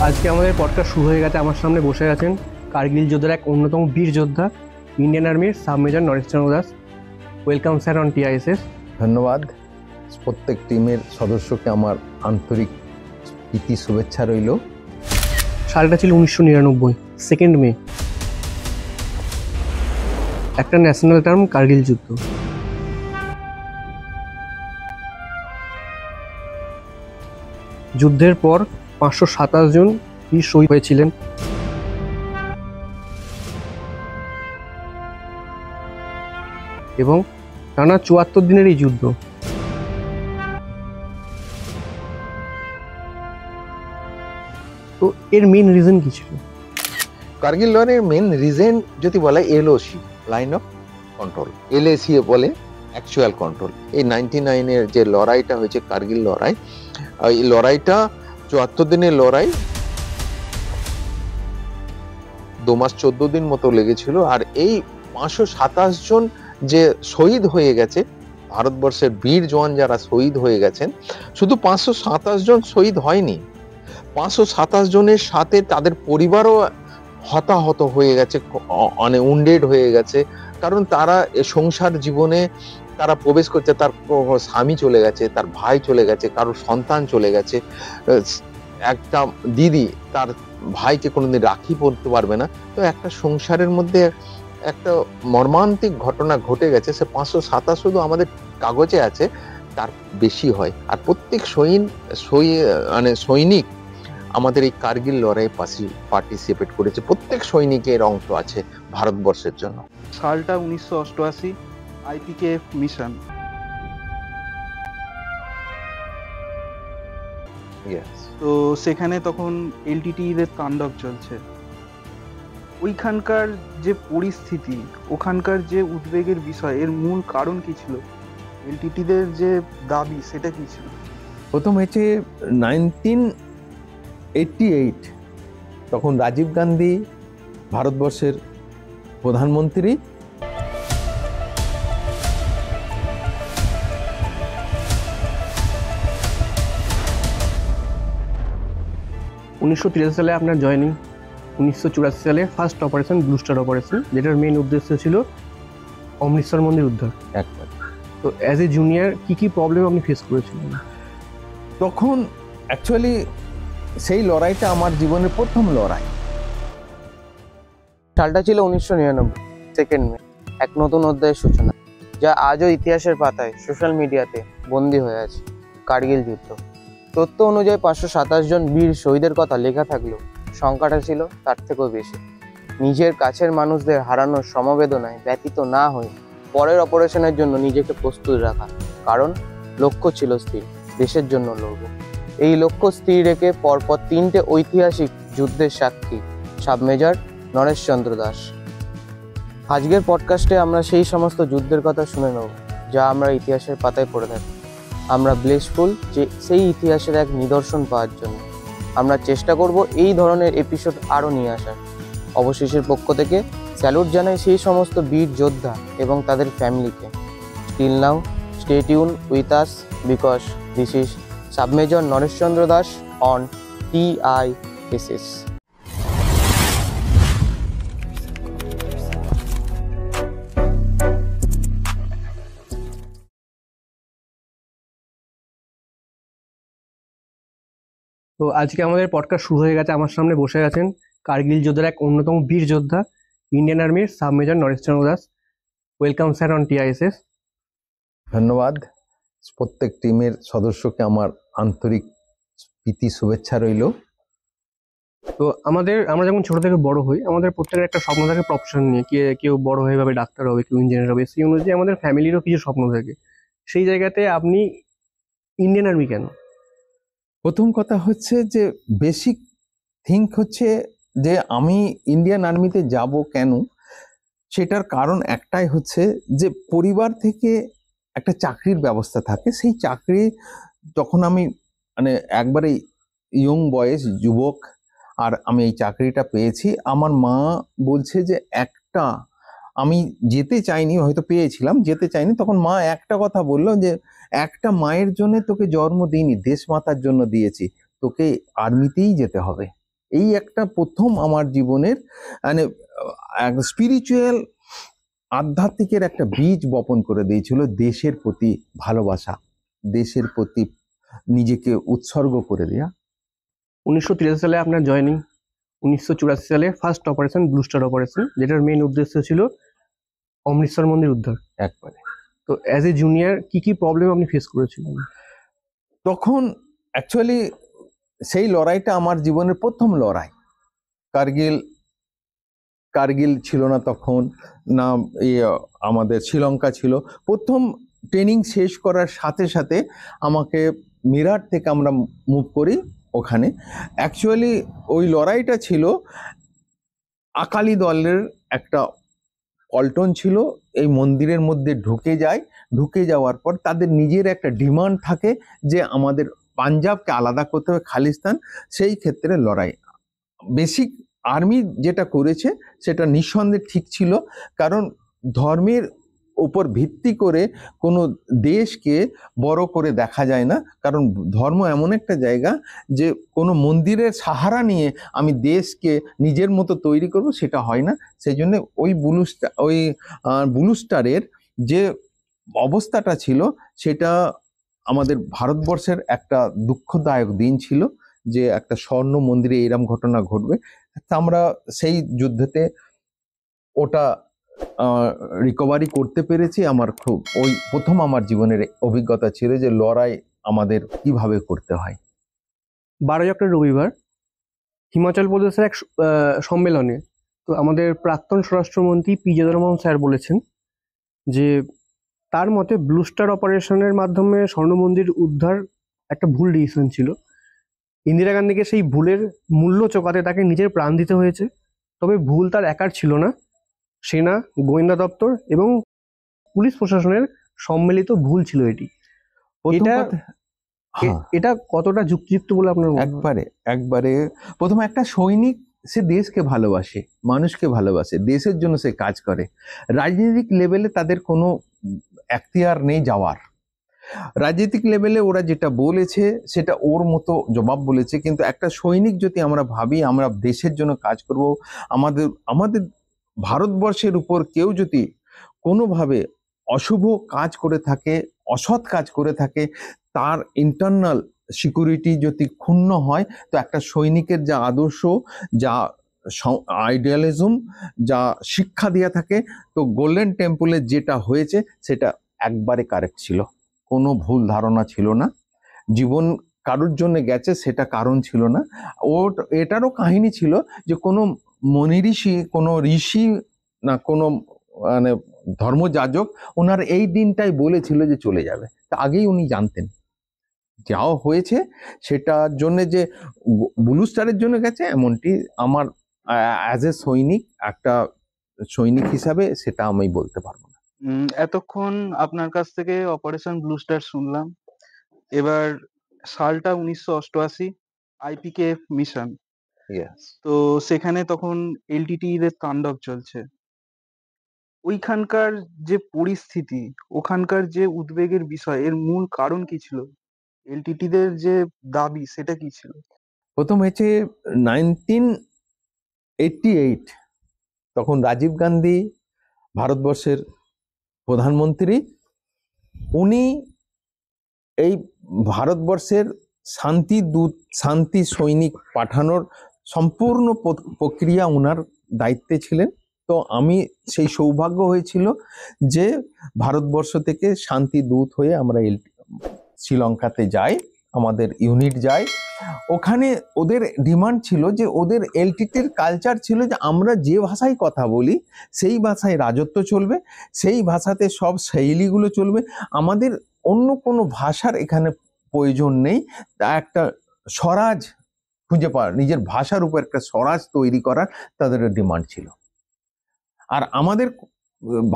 আজকে আমাদের পডকাস্ট শুরু হয়ে গেছে। আমার সামনে বসে আছেন কার্গিল যুদ্ধের এক অন্যতম বীর যোদ্ধা, ইন্ডিয়ান আর্মির sub major Nareshchandra Das. Welcome sir on TISS. ধন্যবাদ। প্রত্যেক টিমের সদস্যকে আমার আন্তরিক প্রীতি শুভেচ্ছা রইল। সালটা ছিল 1999, 2 মে। একটা ন্যাশনাল টার্ম, কার্গিল যুদ্ধ। যুদ্ধের পর 527 জন বীর শহীদ হয়েছিলেন। এবং টানা 74 দিনের এই যুদ্ধ। তো এর মেন রিজন কি ছিল? কার্গিল লড়াইয়ের মেন রিজন যদি বলা LOC, line of control, LAC বলে অ্যাকচুয়াল কন্ট্রোল। এই 99-এর যে লড়াইটা হয়েছে কার্গিল লড়াই, এই লড়াইটা 74 দিনের লড়াই, 2 মাস 14 দিন মতো লেগেছিল। আর এই 527 জন যে শহীদ হয়ে গেছে, ভারতবর্ষের বীর জওয়ান যারা শহীদ হয়ে গেছেন, শুধু 527 জন শহীদ হয়নি, 527 জনের সাথে তাদের পরিবারও হতাহত হয়ে গেছে, মানে উন্ডেড হয়ে গেছে। কারণ তারা সংসার জীবনে তারা প্রবেশ করছে, তার স্বামী চলে গেছে, তার ভাই চলে গেছে, কারোর সন্তান চলে গেছে, একটা দিদি তার ভাইকে কোনোদিন রাখি পরতে পারবে না। তো একটা সংসারের মধ্যে একটা মর্মান্তিক ঘটনা ঘটে গেছে। সে 527 শুধু আমাদের কাগজে আছে, তার বেশি হয়। আর প্রত্যেক সৈনিক আমাদের এই কার্গিল লড়াইয়ে পার্টিসিপেট করেছে। প্রত্যেক সৈনিকের অংশ আছে ভারতবর্ষের জন্য। সালটা 1988, আইপিকেএফ মিশন। তো সেখানে তখন এলটিটিইদের তাণ্ডব চলছে। ওইখানকার যে পরিস্থিতি, ওখানকার যে উদ্বেগের বিষয়, এর মূল কারণ কি ছিল? এলটিটিদের যে দাবি, সেটা কি ছিল? প্রথম হয়েছে 1988, তখন রাজীব গান্ধী ভারতবর্ষের প্রধানমন্ত্রী। 1983 সালে আপনার জয়েনিং, 1984 সালে first operation blue star operation, যেটার মেন উদ্দেশ্য ছিল অমৃতসর মন্দির উদ্ধার। একবার তো অ্যাজ এ জুনিয়র কি প্রবলেম আপনি ফেস করেছিলেন? তখন অ্যাকচুয়ালি সেই লড়াইটা আমার জীবনের প্রথম লড়াই। সালটা ছিল 1999, 2 মে। এক নতুন অধ্যায়ের সূচনা, যা আজও ইতিহাসের পাতায় সোশ্যাল মিডিয়াতে বন্দী হয়ে আছে। কার্গিল যুদ্ধ। তথ্য অনুযায়ী 527 জন বীর শহীদের কথা লেখা থাকলেও সংখ্যাটা ছিল তার থেকেও বেশি। নিজের কাছের মানুষদের হারানোর সমবেদনায় ব্যতীত না হয়ে পরের অপারেশনের জন্য নিজেকে প্রস্তুত রাখা, কারণ লক্ষ্য ছিল স্থির, দেশের জন্য লড়ব। এই লক্ষ্য স্থির রেখে পরপর 3টে ঐতিহাসিক যুদ্ধের সাক্ষী সাব মেজর নরেশচন্দ্র দাস। আজকের পডকাস্টে আমরা সেই সমস্ত যুদ্ধের কথা শুনে নেব যা আমরা ইতিহাসের পাতায় পড়ে থাকি। আমরা ব্লেসফুল যে সেই ইতিহাসের এক নিদর্শন পাওয়ার জন্য। আমরা চেষ্টা করব এই ধরনের এপিসোড আরও নিয়ে আসার। অবশেষের পক্ষ থেকে স্যালুট জানাই সেই সমস্ত বীর যোদ্ধা এবং তাদের ফ্যামিলিকে। Till now, stay tune with us, because this is sub major Nareshchandra Das on TISS. তো আজকে আমাদের পডকাস্ট শুরু হয়ে গেছে। আমার সামনে বসে আছেন কার্গিল যুদ্ধের এক অন্যতম বীর যোদ্ধা, ইন্ডিয়ান আর্মির sub major Nareshchandra Das. Welcome sir on TISS. ধন্যবাদ। প্রত্যেক টিমের সদস্যকে আমার আন্তরিক প্রীতি শুভেচ্ছা রইল। তো আমরা যখন ছোট থেকে বড় হই, আমাদের প্রত্যেকের একটা স্বপ্ন থাকে প্রফেশন নিয়ে। কেউ বড় হয়ে ভাবে ডাক্তার হবে, কেউ ইঞ্জিনিয়ার হবে। সেই অনুযায়ী আমাদের ফ্যামিলিরও কিছু স্বপ্ন থাকে। সেই জায়গাতে আপনি ইন্ডিয়ান আর্মি কেন? প্রথম কথা হচ্ছে যে বেসিক থিঙ্ক হচ্ছে যে আমি ইন্ডিয়ান আর্মিতে যাব কেন, সেটার কারণ একটাই হচ্ছে যে পরিবার থেকে একটা চাকরির ব্যবস্থা থাকে। সেই চাকরি যখন আমি মানে একবারে ইয়ং বয়স, যুবক, আর আমি এই চাকরিটা পেয়েছি, আমার মা বলছে যে আমি যেতে চাইনি, হয়তো পেয়েছিলাম, যেতে চাইনি। তখন মা একটা কথা বললো যে একটা মায়ের জন্য তোকে জন্ম দিইনি, দেশ মাতার জন্য দিয়েছি, তোকে আর্মিতেই যেতে হবে। এই একটা প্রথম আমার জীবনের মানে স্পিরিচুয়াল আধ্যাত্মিকের একটা বীজ বপন করে দিয়েছিল, দেশের প্রতি ভালোবাসা, দেশের প্রতি নিজেকে উৎসর্গ করে দেয়া। 1983 সালে আপনার জয়েনিং, 1984 সালে first operation blue star operation, যেটার মেইন উদ্দেশ্য ছিল অমৃতসর মন্দির উদ্ধার। একবারে তো অ্যাজ এ জুনিয়র কি কি প্রবলেম আপনি ফেস করেছিলেন? তখন অ্যাকচুয়ালি সেই লড়াইটা আমার জীবনের প্রথম লড়াই। কার্গিল ছিল না তখন, না আমাদের শ্রীলঙ্কা ছিল। প্রথম ট্রেনিং শেষ করার সাথে সাথে আমাকে মিরাট থেকে আমরা মুভ করি ওখানে। অ্যাকচুয়ালি ওই লড়াইটা ছিল আকালি দলের একটা পল্টন ছিল, এই মন্দিরের মধ্যে ঢুকে যাওয়ার পর তাদের নিজের একটা ডিমান্ড থাকে যে আমাদের পাঞ্জাবকে আলাদা করতে হবে, খালিস্তান। সেই ক্ষেত্রে লড়াই বেসিক আর্মি যেটা করেছে সেটা নিঃসন্দেহে ঠিক ছিল, কারণ ধর্মের উপর ভিত্তি করে কোনো দেশকে বড় করে দেখা যায় না। কারণ ধর্ম এমন একটা জায়গা যে কোনো মন্দিরের সাহারা নিয়ে আমি দেশকে নিজের মতো তৈরি করব, সেটা হয় না। সেই জন্য ওই ব্লু স্টারের যে অবস্থাটা ছিল সেটা আমাদের ভারতবর্ষের একটা দুঃখদায়ক দিন ছিল, যে একটা স্বর্ণ মন্দিরে এরম ঘটনা ঘটবে। তা আমরা সেই যুদ্ধেতে ওটা রিকভারি করতে পেরেছি। আমার খুব ওই প্রথম আমার জীবনের অভিজ্ঞতা ছিল যে লড়াই আমাদের কিভাবে করতে হয়। 12 এপ্রিল রবিবার হিমাচল প্রদেশের এক সম্মেলনে তো আমাদের প্রাক্তন স্বরাষ্ট্রমন্ত্রী পি যাদবমোহন স্যার বলেছেন যে তার মতে ব্লু স্টার অপারেশনের মাধ্যমে স্বর্ণ মন্দির উদ্ধার একটা ভুল ডিসিশন ছিল। ইন্দিরা গান্ধীকে সেই ভুলের মূল্য চোকাতে তাকে নিজের প্রাণ দিতে হয়েছে। তবে ভুল তার একার ছিল না, সেনা, গোয়েন্দা দপ্তর এবং পুলিশ প্রশাসনের সম্মিলিত ভুল ছিল এটি। প্রথম এটা কথা, হ্যাঁ, এটা কতটা যুক্তিযুক্ত বলে আপনার মনে হয়? একবারে প্রথমে একটা সৈনিক সে দেশকে ভালোবাসে, মানুষকে ভালোবাসে, দেশের জন্য সে কাজ করে। রাজনৈতিক লেভেলে তাদের কোনো এখতিয়ার নেই যাওয়ার। রাজনৈতিক লেভেলে ওরা যেটা বলেছে সেটা ওর মতো জবাব বলেছে, কিন্তু একটা সৈনিক যদি আমরা ভাবি আমরা দেশের জন্য কাজ করব, আমাদের ভারতবর্ষের উপর কেউ যদি কোনোভাবে অশুভ কাজ করে থাকে, অসৎ কাজ করে থাকে, তার ইন্টারনাল সিকিউরিটি যদি ক্ষুণ্ণ হয়, তো একটা সৈনিকের যা আদর্শ, যা আইডিয়ালিজম, যা শিক্ষা দিয়ে থাকে, তো গোল্ডেন টেম্পলে যেটা হয়েছে সেটা একবারে কারেক্ট ছিল, কোনো ভুল ধারণা ছিল না। জীবন কারোর জন্য গেছে সেটা কারণ ছিল না। এটারও কাহিনী ছিল যে কোনো কোনো ঋষি না কোনো মানে ধর্মযাজক ওনার এই দিনটাই বলেছিল যে চলে যাবে, তা আগেই উনি জানতেন। যাও হয়েছে সেটার জন্য যে ব্লু স্টারের জন্য গেছে এমনটি আমার অ্যাজ এ সৈনিক, একটা সৈনিক হিসাবে সেটা আমি বলতে পারবো না। এতক্ষণ আপনার কাছ থেকে অপারেশন ব্লু স্টার শুনলাম। এবার সালটা 1988, আইপিকেএফ মিশন। Yes. তো সেখানে তখন এলটিটি এর তাণ্ডব চলছে। ওইখানকার যে পরিস্থিতি, ওখানকার যে উদ্বেগের বিষয়, এর মূল কারণ কি ছিল? এলটিটিদের যে দাবি সেটা কি ছিল? প্রথম হয়েছে 1988, তখন রাজীব গান্ধী ভারতবর্ষের প্রধানমন্ত্রী। উনি এই ভারতবর্ষের শান্তি সৈনিক পাঠানোর সম্পূর্ণ প্রক্রিয়া ওনার দায়িত্বে ছিলেন। তো আমি সেই সৌভাগ্য হয়েছিল যে ভারতবর্ষ থেকে শান্তি দূত হয়ে আমরা শ্রীলঙ্কাতে যাই, আমাদের ইউনিট যায়। ওখানে ওদের ডিমান্ড ছিল যে ওদের এলটিটির কালচার ছিল যে আমরা যে ভাষায় কথা বলি সেই ভাষায় রাজত্ব চলবে, সেই ভাষাতে সব শৈলীগুলো চলবে, আমাদের অন্য কোনো ভাষার এখানে প্রয়োজন নেই। তা একটা স্বরাজ খুঁজে পাওয়ার, নিজের ভাষার উপর একটা স্বরাজ তৈরি করার তাদের ডিমান্ড ছিল। আর আমাদের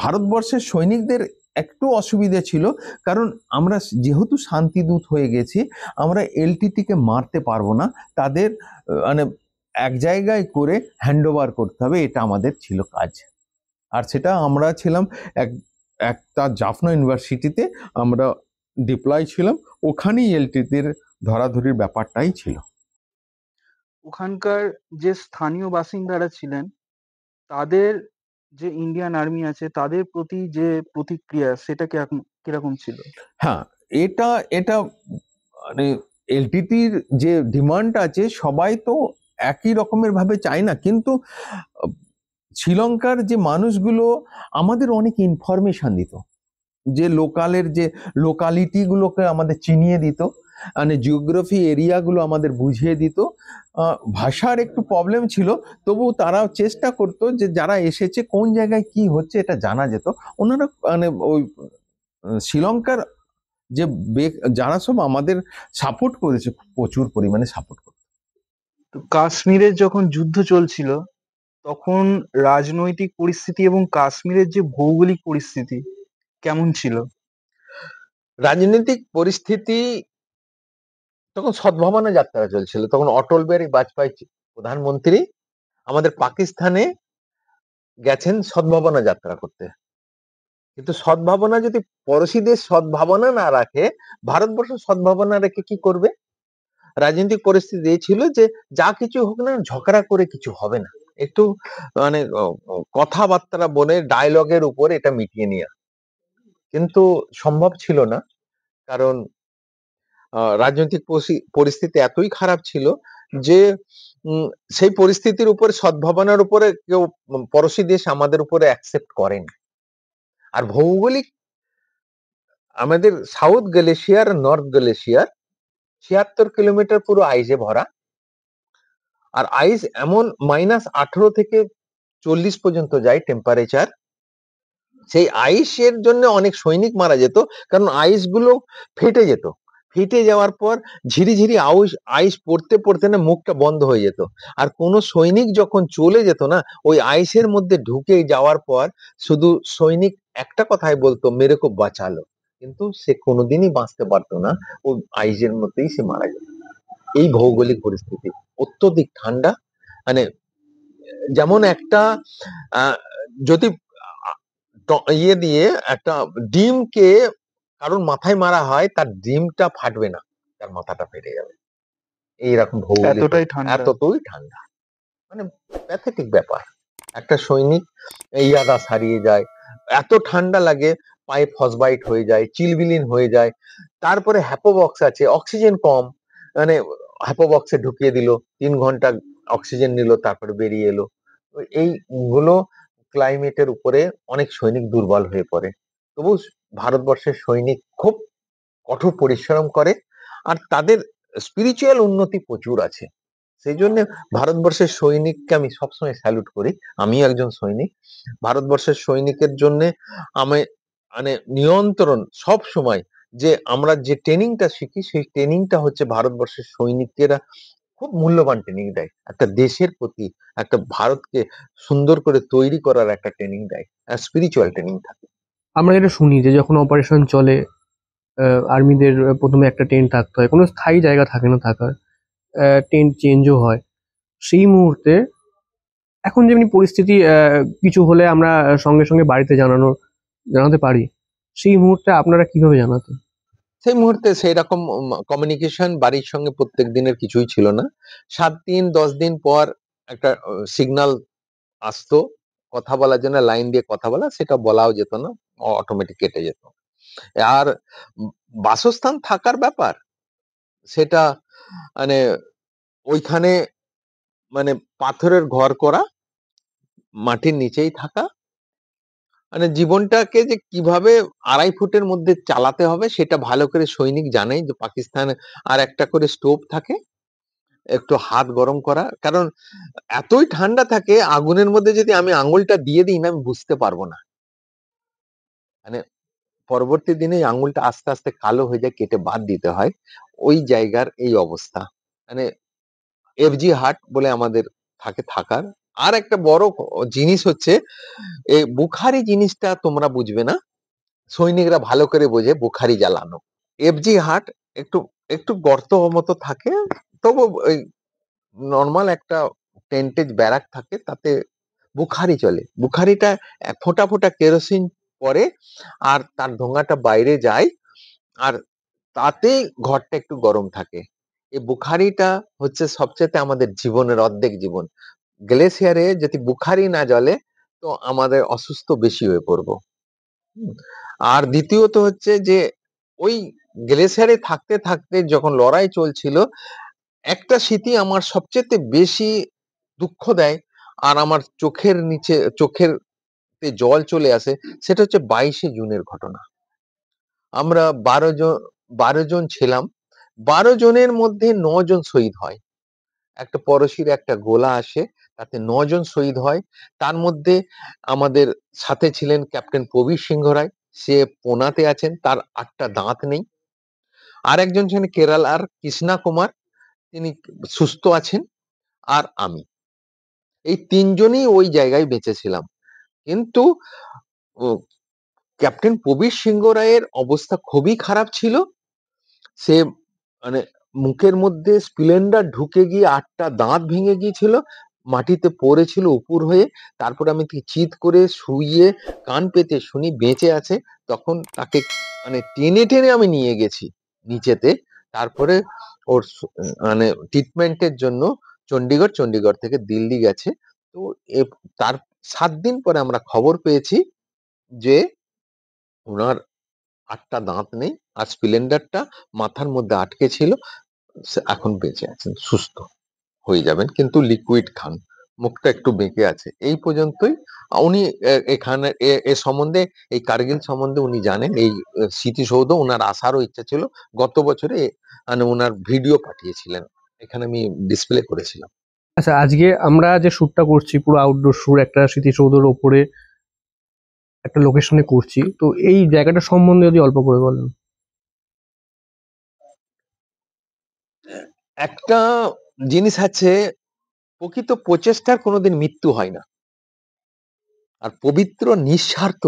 ভারতবর্ষের সৈনিকদের একটু অসুবিধা ছিল, কারণ আমরা যেহেতু শান্তিদূত হয়ে গেছি, আমরা এলটিটিকে মারতে পারবো না, তাদের মানে এক জায়গায় করে হ্যান্ডওভার করতে হবে, এটা আমাদের ছিল কাজ। আর সেটা আমরা ছিলাম একটা জাফনা ইউনিভার্সিটিতে আমরা ডিপ্লয় ছিলাম, ওখানেই এলটিটির ধরাধরির ব্যাপারটাই ছিল। ওখানকার যে স্থানীয় বাসিন্দারা ছিলেন তাদের যে ইন্ডিয়ান আর্মি আছে তাদের প্রতি যে প্রতিক্রিয়া সেটা কিরকম ছিল? হ্যাঁ, এটা এটা মানে এলটিটির যে ডিমান্ড আছে সবাই তো একই রকমের ভাবে চায় না, কিন্তু আহ, শ্রীলঙ্কার যে মানুষগুলো আমাদের অনেক ইনফরমেশন দিত, যে লোকালের যে লোকালিটি গুলোকে আমাদের চিনিয়ে দিত, মানে জিওগ্রাফি এরিয়াগুলো আমাদের বুঝিয়ে দিত। ভাষার একটু প্রবলেম ছিল, তবু তারা চেষ্টা করতো যে যারা এসেছে কোন জায়গায় কি হচ্ছে এটা জানা যেত। ওনারা মানে ওই শ্রীলঙ্কার যে যারা সব আমাদের সাপোর্ট করেছে, প্রচুর পরিমাণে সাপোর্ট করে। তো কাশ্মীরের যখন যুদ্ধ চলছিল তখন রাজনৈতিক পরিস্থিতি এবং কাশ্মীরের যে ভৌগোলিক পরিস্থিতি কেমন ছিল? রাজনৈতিক পরিস্থিতি তখন সদ্ভাবনা যাত্রা চলছিল, তখন অটল বিহারী বাজপেয়ী প্রধানমন্ত্রী আমাদের পাকিস্তানে গেছেন সদ্ভাবনা যাত্রা করতে। কিন্তু সদ্ভাবনা যদি পড়োশী দেশ সদ্ভাবনা না রাখে, ভারতবর্ষ সদ্ভাবনা রেখে কি করবে? রাজনৈতিক পরিস্থিতি এই ছিল যে যা কিছু হোক না, ঝগড়া করে কিছু হবে না, একটু মানে কথাবার্তা বলে ডায়লগের উপর এটা মিটিয়ে নেওয়া। কিন্তু সম্ভব ছিল না, কারণ রাজনৈতিক পরিস্থিতি এতই খারাপ ছিল যে সেই পরিস্থিতির উপরে সদ্ভাবনার উপরে কেউ পড়োশী দেশ আমাদের উপরে অ্যাকসেপ্ট করেন। আর ভৌগোলিক আমাদের south glacier north glacier ৭৬ kilometre পুরো আইসে ভরা, আর আইস এমন -18 থেকে 40 পর্যন্ত যায় টেম্পারেচার। সেই আইসের জন্য অনেক সৈনিক মারা যেত, কারণ আইস গুলো ফেটে যেত, ফেটে যাওয়ার পর ঝিরি ঝিরি আইস পড়তে পড়তে না মুখটা বন্ধ হয়ে যেত। আর কোন সৈনিক যখন চলে যেত না, ওই আইসের মধ্যে ঢুকে যাওয়ার পর শুধু সৈনিক একটা কথাই বলতো, মেরে কো বাঁচালো, কিন্তু সে কোনোদিনই বাঁচতে পারতো না, ওই আইসের মধ্যেই সে মারা যেত। এই ভৌগোলিক পরিস্থিতি অত্যধিক ঠান্ডা, মানে যেমন একটা যদি ইয়ে দিয়ে একটা ডিমকে কারোর মাথায় মারা হয়, তার ডিমটা ফাটবে না, তার মাথাটা ফেটে যাবে। এইরকম ভৌগোলিক এতটাই ঠান্ডা? এতটাই ঠান্ডা, মানে প্যাথেটিক ব্যাপার। একটা সৈনিক ইয়াদা হারিয়ে যায়, এত ঠান্ডা লাগে, পায়ে ফসবাইট হয়ে যায়, চিলবিলিন হয়ে যায়। তারপরে হ্যাপোবক্স আছে, অক্সিজেন কম, মানে হ্যাপোবক্সে ঢুকিয়ে দিল, 3 ঘন্টা অক্সিজেন নিল, তারপরে বেরিয়ে এলো। এইগুলো ক্লাইমেটের উপরে অনেক সৈনিক দুর্বল হয়ে পড়ে। তবু ভারতবর্ষের সৈনিক খুব কঠোর পরিশ্রম করে, আর তাদের স্পিরিচুয়াল উন্নতি প্রচুর আছে। সেই জন্য ভারতবর্ষের সৈনিককে আমি সবসময় স্যালুট করি। আমিও একজন সৈনিক। ভারতবর্ষের সৈনিকের জন্য আমি মানে নিয়ন্ত্রণ সব সময়, যে আমরা যে ট্রেনিংটা শিখি সেই ট্রেনিংটা হচ্ছে ভারতবর্ষের সৈনিকেরা খুব মূল্যবান ট্রেনিং দেয়, একটা দেশের প্রতি, একটা ভারতকে সুন্দর করে তৈরি করার একটা ট্রেনিং দেয়, স্পিরিচুয়াল ট্রেনিং থাকে। আমরা যেটা শুনি যে যখন অপারেশন চলে আর্মিদের প্রথমে একটা টেন্ট থাকতে হয়, কোনো স্থায়ী জায়গা থাকে না থাকার, টেন্ট চেঞ্জও হয় সেই মুহূর্তে। এখন যেমনি পরিস্থিতি, কিছু হলে আমরা সঙ্গে সঙ্গে বাড়িতে জানাতে পারি, সেই মুহূর্তে আপনারা কিভাবে জানাতেন? সেই মুহূর্তে সেই রকম কমিউনিকেশন বাড়ির সঙ্গে প্রত্যেক দিনের কিছুই ছিল না। 7 দিন 10 দিন পর একটা সিগন্যাল আসতো কথা বলার জন্য, লাইন দিয়ে কথা বলা, সেটা বলাও যেত না, অটোমেটিক কেটে যেত। আর বাসস্থান থাকার ব্যাপার, সেটা মানে ওইখানে মানে পাথরের ঘর করা, মাটির নিচেই থাকা, মানে জীবনটাকে যে কিভাবে 2.5 ফুটের মধ্যে চালাতে হবে সেটা ভালো করে সৈনিক জানে। যে পাকিস্তানে আর একটা করে স্টোভ থাকে, একটু হাত গরম করা, কারণ এতই ঠান্ডা থাকে, আগুনের মধ্যে যদি আমি আঙুলটা দিয়ে দিই না, আমি বুঝতে পারবো না, মানে পরবর্তী দিনে এই আঙুলটা আস্তে আস্তে কালো হয়ে যায়, কেটে বাদ দিতে হয়। ওই জায়গার এই অবস্থা, মানে এফজি হাট বলে আমাদের থাকে থাকার। আর একটা বড় জিনিস হচ্ছে, এই বুখারি জিনিসটা তোমরা বুঝবে না, সৈনিকরা ভালো করে বোঝে বুখারি জ্বালানো। এফজি হাট একটু একটু গর্ত মতো থাকে, তবু ওই নর্মাল একটা টেন্টেজ ব্যারাক থাকে, তাতে বুখারি চলে। বুখারিটা ফোঁটা ফোঁটা কেরোসিন পরে, আর তার ধোঁয়াটা বাইরে যায়, আর তাতেই ঘরটা একটু গরম থাকে। এই বুখারিটা হচ্ছে সবচেয়ে আমাদের জীবনের অর্ধেক জীবন। গ্লেসিয়ারে যদি বুখারি না জ্বলে তো আমাদের অসুস্থ বেশি হয়ে পড়বো। হুম। আর দ্বিতীয়ত হচ্ছে যে ওই গ্লেসিয়ারে থাকতে থাকতে যখন লড়াই চলছিল, একটা স্মৃতি আমার সবচেয়ে বেশি দুঃখ দেয় আর আমার চোখের জল চলে আসে, সেটা হচ্ছে 22শে জুনের ঘটনা। আমরা 12 জন ছিলাম, 12 জনের মধ্যে 9 জন শহীদ হয়। একটা পরশির একটা গোলা আসে, তাতে 9 জন শহীদ হয়। তার মধ্যে আমাদের সাথে ছিলেন ক্যাপ্টেন প্রবীর সিংহ রায়, সে পুনাতে আছেন, তার 8টা দাঁত নেই। আর একজন ছিলেন কেরালার কৃষ্ণা কুমার, তিনি সুস্থ আছেন। আর আমি, এই 3জনই ওই জায়গায় বেঁচে ছিলাম। কিন্তু ও, ক্যাপ্টেন প্রবীর সিংহ রায়ের অবস্থা খুবই খারাপ ছিল। সে মানে মুখের মধ্যে স্প্লেন্ডার ঢুকে গিয়ে 8টা দাঁত ভেঙে গিয়েছিল, মাটিতে পড়েছিল উপুর হয়ে। তারপর আমি তাকে চিৎ করে শুইয়ে কান পেতে শুনি বেঁচে আছে। তখন তাকে টেনে টেনে আমি নিয়ে গেছি নিচেতে। তারপরে ওর মানে ট্রিটমেন্টের জন্য চণ্ডীগড় থেকে দিল্লি গেছে। তো তার 7 দিন পরে আমরা খবর পেয়েছি যে ওনার 8টা দাঁত নেই, আর স্প্লেন্ডারটা মাথার মধ্যে আটকে ছিল। এখন বেঁচে আছেন, সুস্থ হয়ে যাবেন, কিন্তু লিকুইড খান, মুখটা একটু বেঁকে আছে। এই পর্যন্তই। উনি এখানে এ সম্বন্ধে, এই কার্গিল সম্বন্ধে উনি জানেন। এই স্মৃতিসৌধ ওনার আসারও ইচ্ছা ছিল। গত বছরে ওনার ভিডিও পাঠিয়েছিলেন, এখানে আমি ডিসপ্লে করেছিলাম। আচ্ছা, আজকে আমরা যে শ্যুটটা করছি পুরো আউটডোর শ্যুট, একটা স্মৃতিসৌধের ওপরে একটা লোকেশনে করছি, তো এই জায়গাটা সম্বন্ধে যদি অল্প করে বলেন। একটা জিনিস আছে, প্রকৃত প্রচেষ্টার কোনোদিন মৃত্যু হয় না, আর পবিত্র নিঃস্বার্থ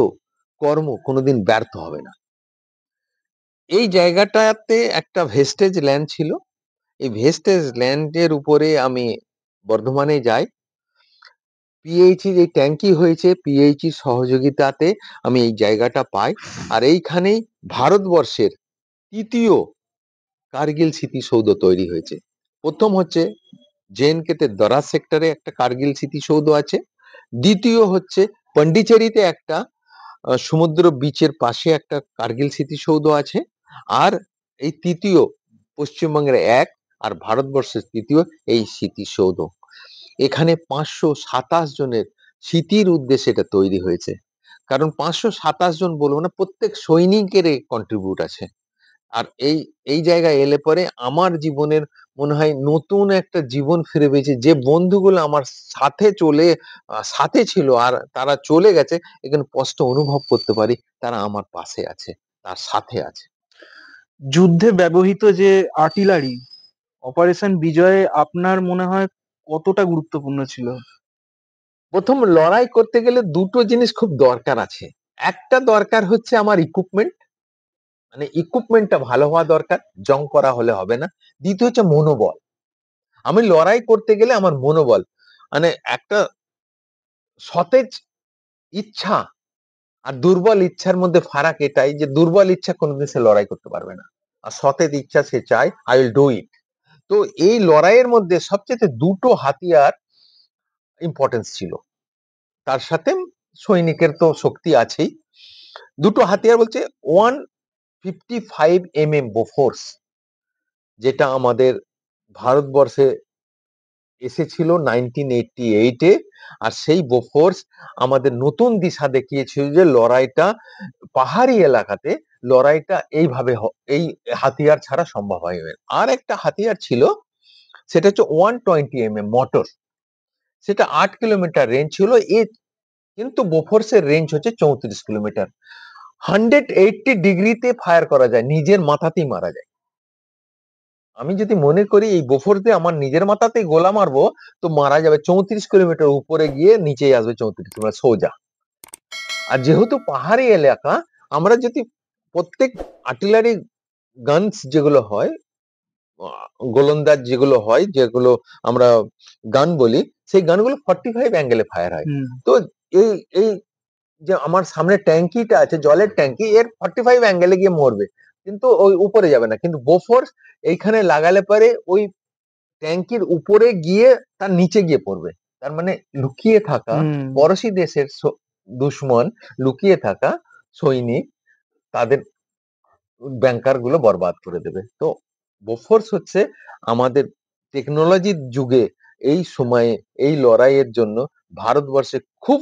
কর্ম কোনোদিন ব্যর্থ হবে না। এই জায়গাটাতে একটা ভেস্টেজ ল্যান্ড ছিল। এই ভেস্টেজ ল্যান্ডের উপরে আমি বর্ধমানে যাই। পিএইচি যে ট্যাঙ্কি হয়েছে, পিএইচি সহযোগিতাতে আমি এই জায়গাটা পাই। আর এইখানেই ভারতবর্ষের 3য় কার্গিল স্মৃতিসৌধ তৈরি হয়েছে। প্রথম হচ্ছে জেএনকে তে দরাজ সেক্টরে একটা কার্গিল স্মৃতিসৌধ আছে। দ্বিতীয় হচ্ছে পন্ডিচেরিতে একটা সমুদ্র বিচের পাশে একটা কার্গিল স্মৃতিসৌধ আছে। আর এই 3য় পশ্চিমবঙ্গের আর ভারতবর্ষের 3য় এই স্মৃতিসৌধ। এখানে 527 জনের স্মৃতির উদ্দেশ্যে এটা তৈরি হয়েছে। কারণ 527 জন বলবো না, প্রত্যেক সৈনিকের কন্ট্রিবিউট আছে। আর এই এই জায়গায় এলে পরে আমার জীবনের মনে হয় নতুন একটা জীবন ফিরে পেয়েছে। যে বন্ধুগুলো আমার সাথে ছিল আর তারা চলে গেছে, এখানে কষ্ট অনুভব করতে পারি তারা আমার পাশে আছে, তার সাথে আছে। যুদ্ধে ব্যবহৃত যে আর্টিলারি, অপারেশন বিজয়ে আপনার মনে হয় কতটা গুরুত্বপূর্ণ ছিল? প্রথম লড়াই করতে গেলে 2টো জিনিস খুব দরকার আছে। একটা দরকার হচ্ছে আমার ইকুইপমেন্ট, ইকুইপমেন্টটা ভালো হওয়া দরকার, জং করা হলে হবে না। দ্বিতীয় হচ্ছে মনোবল। আমি লড়াই করতে গেলে আমার মনোবল, একটা সতেজ ইচ্ছা আর দুর্বল ইচ্ছার মধ্যে ফারাক এটাই যে দুর্বল ইচ্ছা কোনোদিন সে লড়াই করতে পারবে না, আর সতেজ ইচ্ছা সে চায় আই উইল ডু ইট। তো এই লড়াইয়ের মধ্যে সবচেয়ে 2টো হাতিয়ার ইম্পর্টেন্স ছিল। তার সাথে সৈনিকের তো শক্তি আছেই। 2টো হাতিয়ার বলছে 155 mm বোফোর্স, যেটা আমাদের ভারতবর্ষে এসেছিল 1988-এ। আর সেই বোফোর্স আমাদের নতুন দিশা দেখিয়েছিল যে লড়াইটা পাহাড়ি এলাকাতে, লড়াইটা এইভাবে এই হাতিয়ার ছাড়া সম্ভব হয় না। আর একটা হাতিয়ার ছিল, সেটা হচ্ছে 120 mm মোটর, সেটা 8 কিলোমিটার রেঞ্জ ছিল। কিন্তু বোফোর্সের রেঞ্জ হচ্ছে 34 কিলোমিটার। 180 ডিগ্রিতে ফায়ার করা যায়, নিজের মাথাতেই মারা যায়। আমি যদি মনে করি এই বোফোর্স দিয়ে আমার নিজের মাথাতেই গোলা মারবো, তো মারা যাবে 34 কিলোমিটার উপরে গিয়ে নিচেই আসবে 34 কিলোমিটার সোজা। আর যেহেতু পাহাড়ি এলাকা, আমরা যদি প্রত্যেক আর্টিলারি গানস যেগুলো হয়, গোলন্দাজ যেগুলো হয়, যেগুলো আমরা গান বলি, সেই গানগুলো 45 অ্যাঙ্গেলে ফায়ার হয়। তো এই এই যে আমার সামনে ট্যাঙ্কিটা আছে, জলের ট্যাঙ্কি, এর 45 অ্যাঙ্গেলে গিয়ে মরবে। কিন্তু ওই উপরে যাবে না, কিন্তু বোফোর্স এইখানে লাগালে পরে ওই ট্যাঙ্কির উপরে গিয়ে তার নিচে গিয়ে পড়বে। তার মানে লুকিয়ে থাকা হুম। পড়োশি দেশের দুশ্মন, লুকিয়ে থাকা সৈনিক তাদের ব্যাংকার গুলো বরবাদ করে দেবে। তো বোফোর্স হচ্ছে আমাদের টেকনোলজির যুগে এই সময়ে এই লড়াইয়ের জন্য ভারতবর্ষে খুব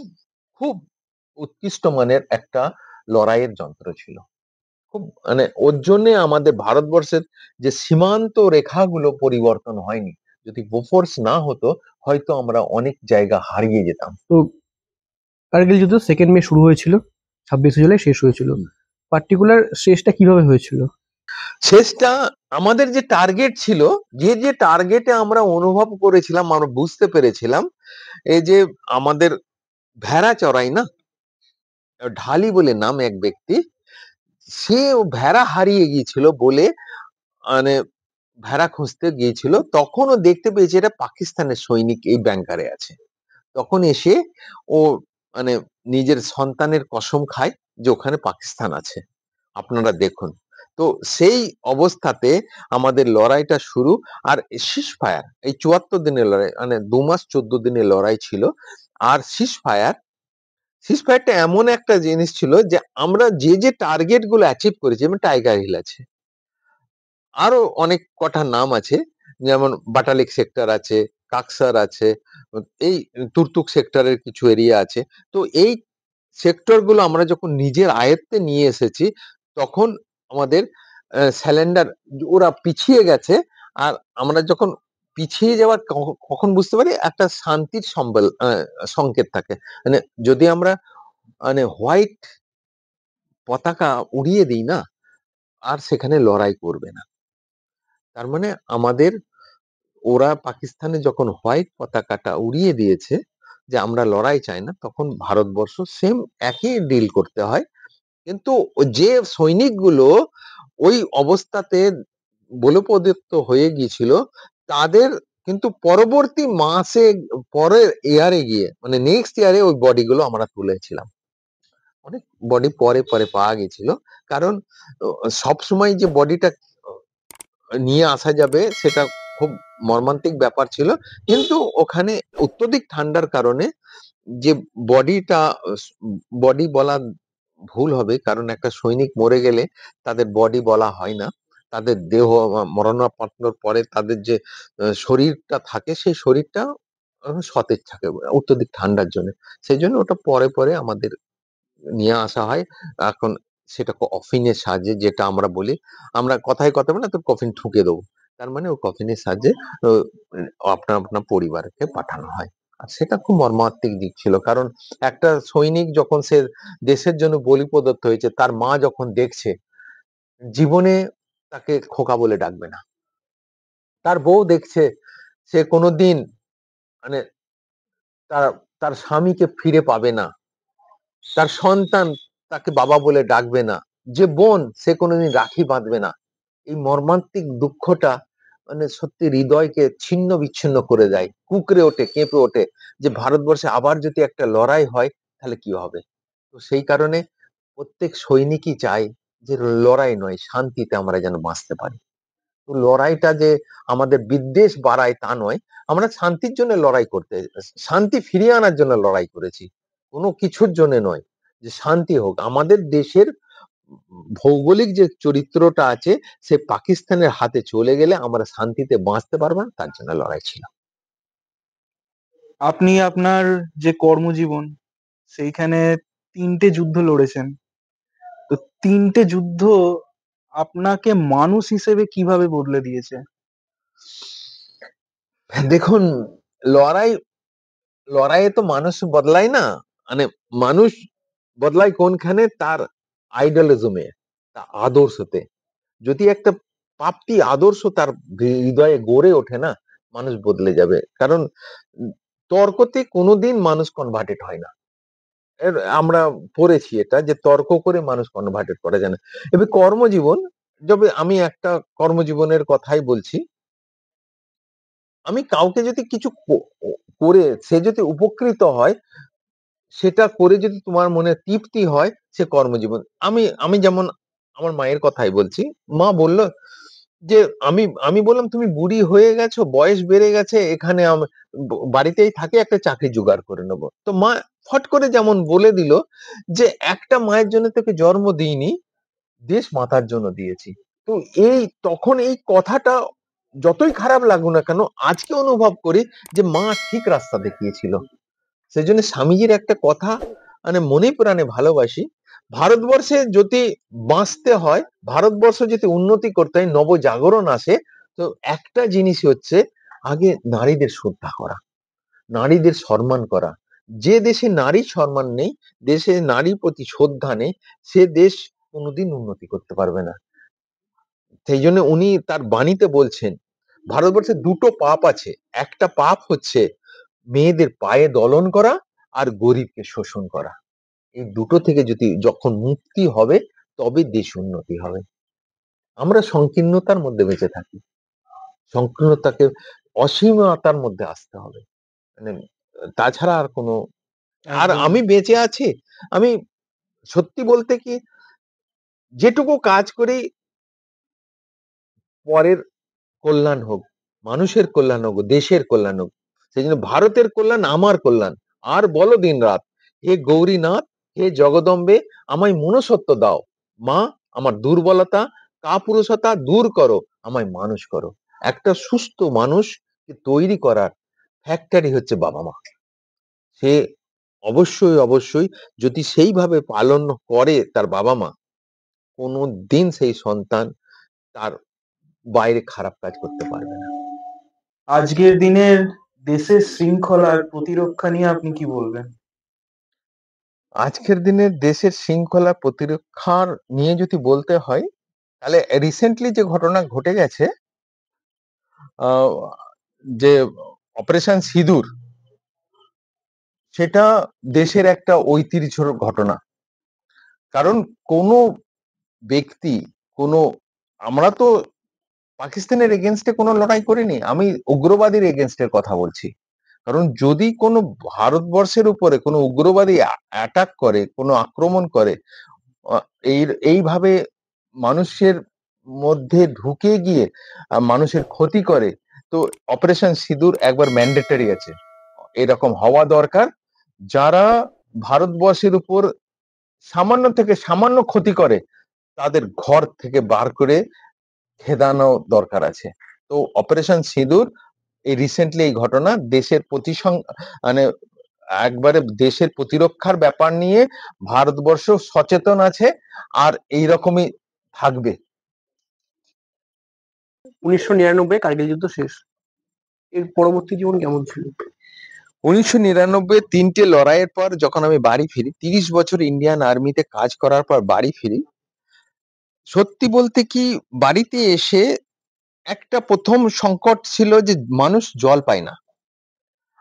খুব উৎকৃষ্ট মানের একটা লড়াইয়ের যন্ত্র ছিল। খুব মানে ওর জন্য আমাদের ভারতবর্ষের যে সীমান্ত রেখাগুলো পরিবর্তন হয়নি। যদি বোফোর্স না হতো হয়তো আমরা অনেক জায়গা হারিয়ে যেতাম। তো কার্গিল যুদ্ধ 2 মে শুরু হয়েছিল, 26 জুলাই শেষ হয়েছিল। পার্টিকুলার শেষটা কিভাবে হয়েছিল? শেষটা আমাদের যে টার্গেট ছিল, যে যে টার্গেটে আমরা অনুভব করেছিলাম, আমরা বুঝতে পেরেছিলাম, এই যে আমাদের ভেড়া চড়াই না, ঢালি বলে নাম এক ব্যক্তি, সে ভেড়া হারিয়ে গিয়েছিল বলে মানে ভেড়া খুঁজতে গিয়েছিল, তখন ও দেখতে পেয়েছে এটা পাকিস্তানের সৈনিক এই ব্যাংকারে আছে। তখন এসে ও মানে নিজের সন্তানের কসম খায় যে ওখানে পাকিস্তান আছে, আপনারা দেখুন। তো সেই অবস্থাতে আমাদের লড়াইটা শুরু। আর সিজ ফায়ার, এই 74 দিনের লড়াই, মানে 2 মাস 14 দিনের লড়াই ছিল। আর সিজ ফায়ারটা এমন একটা জিনিস ছিল যে আমরা যে যে টার্গেট গুলো অ্যাচিভ করেছি, যেমন টাইগার হিল আছে, আরো অনেক কটা নাম আছে, যেমন বাটালিক সেক্টর আছে, কাকসার আছে, এই তুর্তুক সেক্টরের কিছু এরিয়া আছে। তো এই সেক্টর গুলো আমরা যখন নিজের আয়ত্তে নিয়ে এসেছি, তখন আমাদের স্যালেন্ডার, ওরা পিছিয়ে গেছে। আর আমরা যখন পিছিয়ে যাওয়ার কখন বুঝতে পারি, একটা শান্তির সম্বল সংকেত থাকে। মানে যদি আমরা মানে হোয়াইট পতাকা উড়িয়ে দিই না, আর সেখানে লড়াই করবে না। তার মানে আমাদের, ওরা পাকিস্তানে যখন হোয়াইট পতাকাটা উড়িয়ে দিয়েছে যে আমরা লড়াই চাই না, তখন ভারতবর্ষ সেম একই ডিল করতে হয়। কিন্তু যে সৈনিকগুলো ওই অবস্থাতে বলপ্রদত্ত হয়ে গিয়েছিল, তাদের কিন্তু পরবর্তী মাসে, পরের ইয়ারে গিয়ে, মানে নেক্সট ইয়ারে ওই বডিগুলো আমরা তুলেছিলাম। অনেক বডি পরে পরে পাওয়া গেছিল, কারণ সব সময় যে বডিটা নিয়ে আসা যাবে সেটা খুব মর্মান্তিক ব্যাপার ছিল। কিন্তু ওখানে অত্যধিক ঠান্ডার কারণে যে বডিটা, বডি বলা ভুল হবে, কারণ একটা সৈনিক মরে গেলে তাদের বডি বলা হয় না, তাদের দেহ মরণাপন্নর পরে তাদের যে শরীরটা থাকে, সেই শরীরটা সতেজ থাকে অত্যধিক ঠান্ডার জন্য। সেই জন্য ওটা পরে পরে আমাদের নিয়ে আসা হয়। এখন সেটা কফিনের সাহায্যে, যেটা আমরা বলি, আমরা কথায় কথা বলি না, তো কফিন ঠুকে দেবো, তার মানে ও কফিনের সাহায্যে আপনার আপনার পরিবারকে পাঠানো হয়। আর সেটা খুব মর্মান্তিক দিক ছিল, কারণ একটা সৈনিক যখন সে দেশের জন্য বলি প্রদত্ত হয়েছে, তার মা যখন দেখছে, জীবনে তাকে খোকা বলে ডাকবে না। তার বউ দেখছে, সে কোনোদিন মানে তার তার স্বামীকে ফিরে পাবে না। তার সন্তান তাকে বাবা বলে ডাকবে না। যে বোন, সে কোনোদিন রাখি বাঁধবে না। এই মর্মান্তিক দুঃখটা মানে সত্যি হৃদয়কে ছিন্ন বিচ্ছিন্ন করে দেয়, কুঁকড়ে ওঠে, কেঁপে ওঠে, যে ভারতবর্ষে আবার যদি একটা লড়াই হয় তাহলে কি হবে। তো সেই কারণে প্রত্যেক সৈনিকই চায় যে লড়াই নয়, শান্তিতে আমরা যেন বাঁচতে পারি। তো লড়াইটা যে আমাদের বিদ্বেষ বাড়ায় তা নয়, আমরা শান্তির জন্য লড়াই করতে, শান্তি ফিরিয়ে আনার জন্য লড়াই করেছি, কোনো কিছুর জন্য নয়। যে শান্তি হোক আমাদের দেশের, ভৌগোলিক যে চরিত্রটা আছে, সে পাকিস্তানের হাতে চলে গেলে আমরা শান্তিতে বাঁচতে পারবো না, তার জন্য লড়াই ছিল। আপনি আপনার যে কর্মজীবন, সেইখানে 3টে যুদ্ধ লড়েছেন। তো 3টে যুদ্ধ আপনাকে মানুষ হিসেবে কিভাবে বদলে দিয়েছে? দেখুন, লড়াই, লড়াইয়ে তো মানুষ বদলায় না, মানে মানুষ বদলায় কোনখানে, তার আইডলিজমে, তার আদর্শতে। যদি একটা প্রাপ্তি আদর্শ তার হৃদয়ে গড়ে ওঠে না, মানুষ বদলে যাবে। কারণ তর্কতে কোনোদিন মানুষ কনভার্টেড হয় না। এর আমরা পড়েছি এটা, যে তর্ক করে মানুষ কনভার্টেড করা যায় না। এবার কর্মজীবন, যবে আমি একটা কর্মজীবনের কথাই বলছি, আমি কাউকে যদি কিছু করে সে যদি উপকৃত হয়, সেটা করে যদি তোমার মনে তৃপ্তি হয়, সে কর্মজীবন। আমি আমি যেমন আমার মায়ের কথাই বলছি। মা বলল যে আমি আমি বললাম তুমি বুড়ি হয়ে গেছো, বয়স বেড়ে গেছে, এখানে বাড়িতেই থাকে, একটা চাকরি জোগাড় করে নেবো। তো মা ফট করে যেমন বলে দিল যে একটা মায়ের জন্য তোকে জন্ম দিইনি, দেশ মাতার জন্য দিয়েছি। তো এই তখন এই কথাটা যতই খারাপ লাগুক না কেন, আজকে অনুভব করি যে মা ঠিক রাস্তা দেখিয়েছিল। সেই জন্য স্বামীজির একটা কথা মানে মনে প্রাণে ভালোবাসি। ভারতবর্ষে যদি বাঁচতে হয়, ভারতবর্ষ যদি উন্নতি করতে হয়, নবজাগরণ আসে, তো একটা জিনিস হচ্ছে আগে নারীদের শ্রদ্ধা করা, নারীদের সম্মান করা। যে দেশে নারী সম্মান নেই, দেশে নারীর প্রতি শ্রদ্ধা নেই, সে দেশ কোনোদিন উন্নতি করতে পারবে না। সেই জন্য উনি তার বাণীতে বলছেন ভারতবর্ষে দুটো পাপ আছে। একটা পাপ হচ্ছে মেয়েদের পায়ে দলন করা আর গরিবকে শোষণ করা। এই দুটো থেকে যদি যখন মুক্তি হবে, তবে দেশ উন্নতি হবে। আমরা সংকীর্ণতার মধ্যে বেঁচে থাকি, সংকীর্ণতাকে অসীমতার মধ্যে আসতে হবে, মানে তাছাড়া আর কোনো। আর একদম আমি বেঁচে আছি, আমি সত্যি বলতে কি, যেটুকু কাজ করি পরের কল্যাণ হোক, মানুষের কল্যাণ হোক, দেশের কল্যাণ হোক। সেই জন্য ভারতের কল্যাণ আমার কল্যাণ। আর বলো দিন রাত, হে গৌরীনাথ, হে জগদম্বে, আমায় মনুষ্যত্ব দাও। মা, আমার দুর্বলতা কাপুরুষতা দূর করো, আমায় মানুষ করো। একটা সুস্থ মানুষকে তৈরি করার ফ্যাক্টরি হচ্ছে বাবা মা। সে অবশ্যই অবশ্যই যদি সেইভাবে পালন করে তার বাবা মা, কোনো দিন সেই সন্তান তার বাইরে খারাপ কাজ করতে পারবে না। আজকের দিনের দেশের শৃঙ্খলার প্রতিরক্ষা নিয়ে আপনি কি বলবেন? আজকের দিনে দেশের শৃঙ্খলা প্রতিরক্ষার নিয়ে যদি বলতে হয়, তাহলে রিসেন্টলি যে ঘটনা ঘটে গেছে, আহ, যে অপারেশন সিঁদুর, সেটা দেশের একটা ঐতিহ্যর ঘটনা। কারণ কোনো ব্যক্তি, কোনো, আমরা তো পাকিস্তানের এগেনস্টে কোনো লড়াই করিনি, আমি উগ্রবাদীর এগেনস্টের কথা বলছি। কারণ যদি কোনো ভারতবর্ষের উপরে কোনো উগ্রবাদী অ্যাটাক করে, কোনো আক্রমণ করে, আহ, এই এইভাবে মানুষের মধ্যে ঢুকে গিয়ে মানুষের ক্ষতি করে, তো অপারেশন সিঁদুর একবার ম্যান্ডেটরি আছে, এরকম হওয়া দরকার। যারা ভারতবর্ষের উপর সামান্য থেকে সামান্য ক্ষতি করে, তাদের ঘর থেকে বার করে খেদানো দরকার আছে। তো অপারেশন সিঁদুর, এই রিসেন্টলি এই ঘটনা দেশের মানে একবারে দেশের প্রতিরক্ষার ব্যাপার নিয়ে ভারতবর্ষ সচেতন আছে, আর এইরকমই থাকবে। 1999 কার্গিল যুদ্ধ শেষ, এর পরবর্তী জীবন কেমন ছিল? 1999 তিনটে লড়াইয়ের পর যখন আমি বাড়ি ফিরি, 30 বছর ইন্ডিয়ান আর্মিতে কাজ করার পর বাড়ি ফিরি, সত্যি বলতে কি, বাড়িতে এসে একটা প্রথম সংকট ছিল যে মানুষ জল পায় না।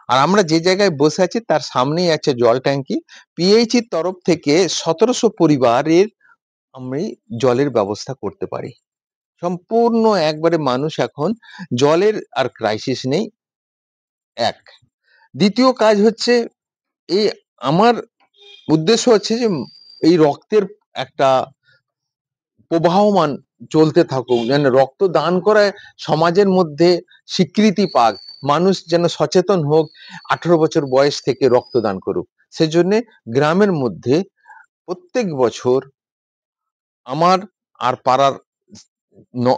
আর আমরা যে জায়গায় বসে আছি তার সামনেই আছে জল ট্যাঙ্কি। পিএইচির তরফ থেকে 1700 পরিবারের আমি জলের ব্যবস্থা করতে পারি। সম্পূর্ণ একবারে মানুষ এখন জলের আর ক্রাইসিস নেই। এক, দ্বিতীয় কাজ হচ্ছে, এই আমার উদ্দেশ্য হচ্ছে যে এই রক্তের একটা প্রবাহমান চলতে থাকুক, যেন রক্ত দান করে সমাজের মধ্যে স্বীকৃতি পাক, মানুষ যেন সচেতন হোক, 18 বছর বয়স থেকে রক্তদান করুক। সেজন্য গ্রামের মধ্যে প্রত্যেক বছর আমার আর পাড়ার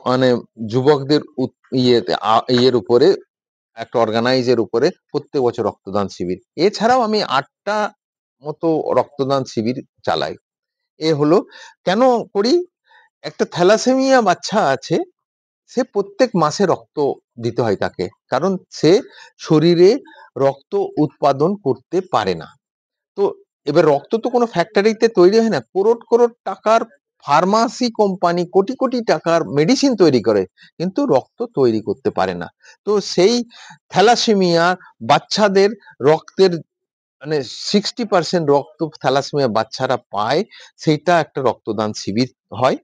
মানে যুবকদের ইয়ের উপরে, একটা অর্গানাইজের উপরে প্রত্যেক বছর রক্তদান শিবির। এছাড়াও আমি 8টা মতো রক্তদান শিবির চালাই। এ হলো কেন করি, একটা থ্যালাসেমিয়া বাচ্চা আছে, সে প্রত্যেক মাসে রক্ত দিতে হয় তাকে, কারণ সে শরীরে রক্ত উৎপাদন করতে পারে না। তো এবার রক্ত তো কোনো ফ্যাক্টরিতে তৈরি হয় না, করোড় করোড় টাকার ফার্মাসি কোম্পানি কোটি কোটি টাকার মেডিসিন তৈরি করে, কিন্তু রক্ত তৈরি করতে পারে না। তো সেই থ্যালাসেমিয়া বাচ্চাদের রক্তের মানে 60% রক্ত থ্যালাসেমিয়া বাচ্চারা পায়, সেইটা একটা রক্তদান শিবির হয়।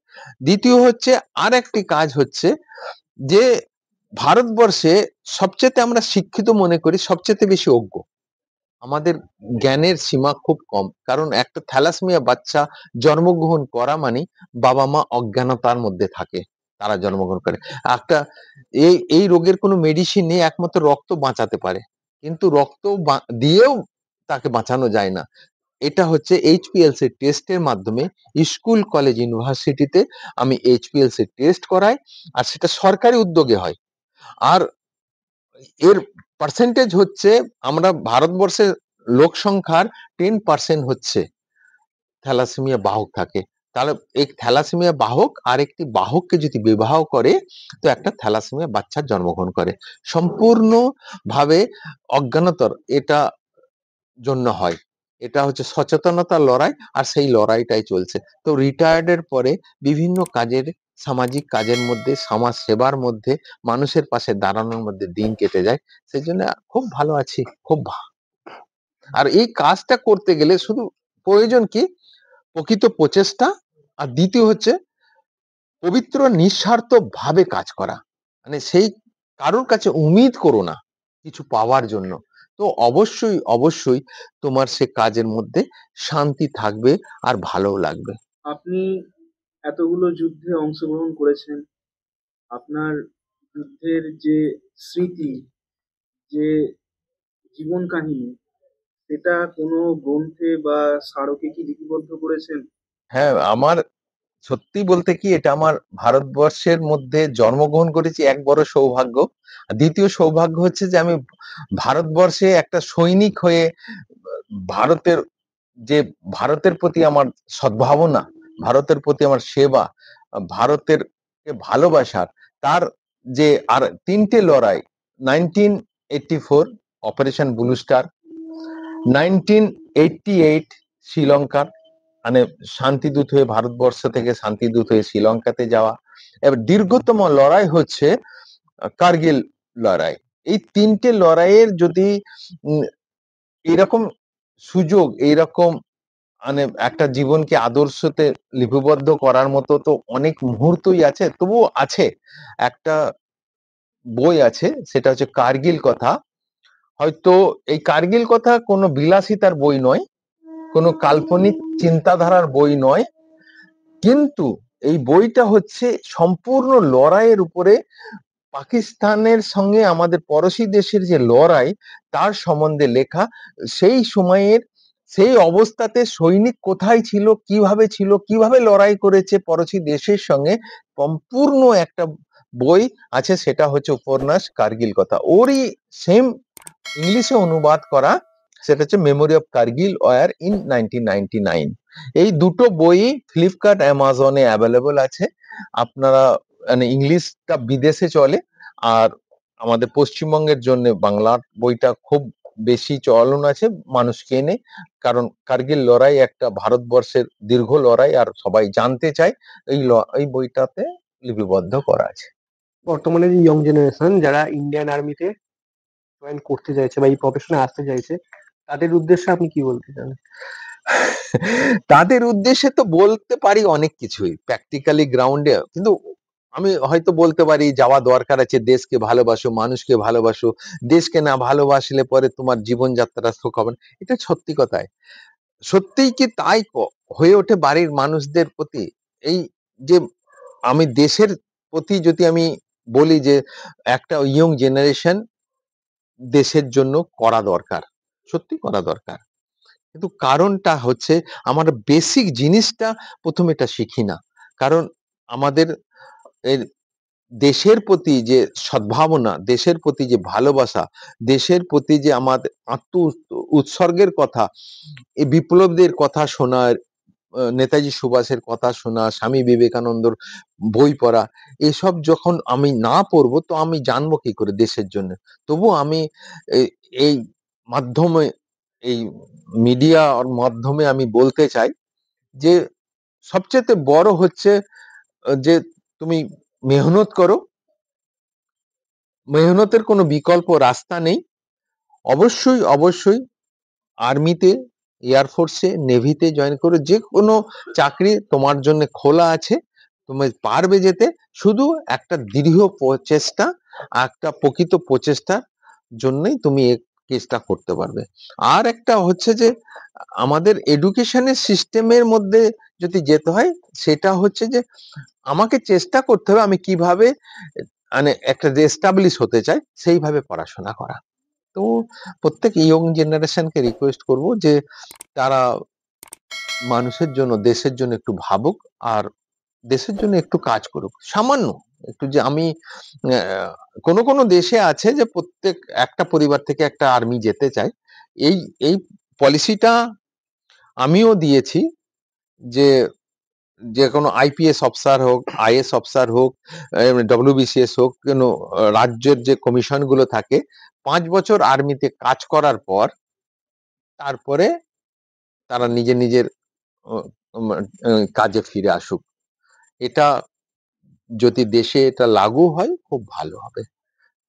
দ্বিতীয় হচ্ছে, আর একটি কাজ হচ্ছে যে ভারতবর্ষে সবচেয়ে আমরা শিক্ষিত মনে করি, সবচেয়ে বেশি অজ্ঞ। আমাদের জ্ঞানের সীমা খুব কম, কারণ একটা থ্যালাসেমিয়া বাচ্চা জন্মগ্রহণ করা মানে বাবা মা অজ্ঞানতার মধ্যে থাকে, তারা জন্মগ্রহণ করে। একটা এই রোগের কোনো মেডিসিন নেই, একমাত্র রক্ত বাঁচাতে পারে, কিন্তু রক্ত দিয়েও তাকে বাঁচানো যায় না। এটা হচ্ছে এইচপিএলসি টেস্টের মাধ্যমে স্কুল কলেজ ইউনিভার্সিটিতে আমি এইচপিএলসি টেস্ট করাই, আর সেটা সরকারি উদ্যোগে হয়। আর এর পার্সেন্টেজ হচ্ছে, আমরা ভারতবর্ষের লোক সংখ্যার 10% হচ্ছে থ্যালাসেমিয়া বাহক থাকে। তাহলে এই থ্যালাসেমিয়া বাহক আর একটি বাহককে যদি বিবাহ করে, তো একটা থ্যালাসেমিয়া বাচ্চার জন্মগ্রহণ করে। সম্পূর্ণ ভাবে অজ্ঞানতার এটা জন্য হয়। এটা হচ্ছে সচেতনতার লড়াই, আর সেই লড়াইটাই চলছে। তো রিটায়ার্ডের পরে বিভিন্ন কাজের, সামাজিক কাজের মধ্যে, সমাজ সেবার মধ্যে, মানুষের পাশে দাঁড়ানোর মধ্যে দিন কেটে যায়। সেই জন্য খুব ভালো আছি, আর এই কাজটা করতে গেলে শুধু প্রয়োজন কি, প্রকৃত প্রচেষ্টা, আর দ্বিতীয় হচ্ছে পবিত্র নিঃস্বার্থ ভাবে কাজ করা। মানে সেই কারোর কাছে উম্মিদ করো না কিছু পাওয়ার জন্য। তো অবশ্যই অবশ্যই তোমার সে কাজের মধ্যে শান্তি থাকবে আর ভালোও লাগবে। আপনি এতগুলো যুদ্ধে অংশগ্রহণ করেছেন, আপনার যুদ্ধের যে স্মৃতি, যে জীবন কাহিনী, সেটা কোনো গ্রন্থে বা স্মারকে কি লিপিবদ্ধ করেছেন? হ্যাঁ, আমার সত্যি বলতে কি, এটা আমার ভারতবর্ষের মধ্যে জন্মগ্রহণ করেছি এক বড় সৌভাগ্য। আর দ্বিতীয় সৌভাগ্য হচ্ছে যে আমি ভারতবর্ষে একটা সৈনিক হয়ে ভারতের যে ভারতের প্রতি আমার সদ্ভাবনা, ভারতের প্রতি আমার সেবা, ভারতের ভালোবাসার, তার যে আর তিনটে লড়াই, 1984 অপারেশন ব্লু স্টার, 1988 শ্রীলঙ্কার, মানে শান্তিদূত হয়ে ভারতবর্ষ থেকে শান্তিদূত হয়ে শ্রীলঙ্কাতে যাওয়া, এবার দীর্ঘতম লড়াই হচ্ছে কার্গিল লড়াই। এই তিনটে লড়াইয়ের যদি এরকম সুযোগ, এইরকম মানে একটা জীবনকে আদর্শতে লিপিবদ্ধ করার মতো তো অনেক মুহূর্তই আছে, তবুও আছে একটা বই আছে, সেটা হচ্ছে কার্গিল কথা। হয়তো এই কার্গিল কথা কোনো বিলাসিতার বই নয়, কোনো কাল্পনিক চিন্তাধারার বই নয়, কিন্তু এই বইটা হচ্ছে সম্পূর্ণ লড়াইয়ের উপরে, পাকিস্তানের সঙ্গে আমাদের পড়োশী দেশের যে লড়াই, তার সম্বন্ধে লেখা। সেই সময়ের সেই অবস্থাতে সৈনিক কোথায় ছিল, কিভাবে লড়াই করেছে পড়োশী দেশের সঙ্গে, সম্পূর্ণ একটা বই আছে। সেটা হচ্ছে উপন্যাস কার্গিল কথা, ওরই সেম ইংলিশে অনুবাদ করা। সেটা হচ্ছে memory of Kargil war in 1999। এই দুটো বই ফ্লিপকার্ট, অ্যামাজনে অ্যাভেলেবল আছে। আপনারা, মানে ইংলিশটা বিদেশে চলে, আর আমাদের পশ্চিমবঙ্গের জন্য বাংলা বইটা খুব বেশি চলন আছে, মানুষ কেনে, কারণ কার্গিল লড়াই একটা ভারতবর্ষের দীর্ঘ লড়াই, আর সবাই জানতে চায়। এই বইটাতে লিপিবদ্ধ করা আছে। বর্তমানে যে ইয়ং জেনারেশন যারা ইন্ডিয়ান আর্মিতে জয়েন করতে চাইছে বা এই প্রফেশনে আসতে চাইছে, তাদের উদ্দেশ্যে আপনি কি বলতে চান? তাদের উদ্দেশ্যে তো বলতে পারি অনেক কিছুই প্র্যাকটিক্যালি গ্রাউন্ডে, কিন্তু আমি হয়তো বলতে পারি যাওয়া দরকার আছে, দেশকে ভালোবাসো, মানুষকে ভালোবাসো। দেশকে না ভালোবাসলে পরে তোমার জীবনযাত্রা সুখ হবে না। এটা সত্যি কথাই। সত্যিই কি তাই হয়ে ওঠে বাড়ির মানুষদের প্রতি? এই যে আমি দেশের প্রতি যদি আমি বলি যে একটা ইয়ং জেনারেশন দেশের জন্য করা দরকার, সত্যি করা দরকার, কিন্তু কারণটা হচ্ছে আমরা বেসিক জিনিসটা প্রথমে এটা শিখি না। কারণ আমাদের এর দেশের প্রতি যে সদ্ভাবনা, দেশের প্রতি যে ভালোবাসা, দেশের প্রতি যে আমাদের উৎসর্গের কথা, এই বিপ্লবীদের কথা শোনা, নেতাজি সুভাষের কথা শোনা, স্বামী বিবেকানন্দর বই পড়া, এসব যখন আমি না পড়বো তো আমি জানবো কি করে দেশের জন্য। তবু আমি এই মাধ্যমে, এই মিডিয়ার মাধ্যমে আমি বলতে চাই যে সবচেয়ে বড় হচ্ছে যে তুমি মেহনত করো, মেহনতের কোনো বিকল্প রাস্তা নেই। অবশ্যই অবশ্যই আর্মিতে, এয়ারফোর্সে, নেভিতে জয়েন করো, যে কোনো চাকরি তোমার জন্য খোলা আছে, তুমি পারবে যেতে। শুধু একটা দৃঢ় প্রচেষ্টা, একটা প্রকৃত প্রচেষ্টার জন্যই তুমি কেসটা করতে পারবে। আর একটা হচ্ছে যে আমাদের এডুকেশনের সিস্টেমের মধ্যে যদি যেতে হয়, সেটা হচ্ছে যে আমাকে চেষ্টা করতে হবে আমি কিভাবে মানে একটা রেস্টাবলিশ হতে চাই সেইভাবে পড়াশোনা করা। তো প্রত্যেক ইয়ং জেনারেশনকে রিকোয়েস্ট করব যে তারা মানুষের জন্য, দেশের জন্য একটু ভাবুক, আর দেশের জন্য একটু কাজ করুক সামান্য একটু। যে আমি কোন কোন দেশে আছে যে প্রত্যেক একটা পরিবার থেকে একটা আর্মি যেতে চায়, এই এই পলিসিটা আমিও দিয়েছি যে যে কোনো আইপিএস অফিসার হোক, আইএস অফিসার হোক, ডব্লিউবিসিএস হোক, কেন রাজ্যের যে কমিশন গুলো থাকে 5 বছর আর্মিতে কাজ করার পর তারপরে তারা নিজের নিজের আহ, কাজে ফিরে আসুক। এটা যদি দেশে এটা লাগু হয় খুব ভালো হবে।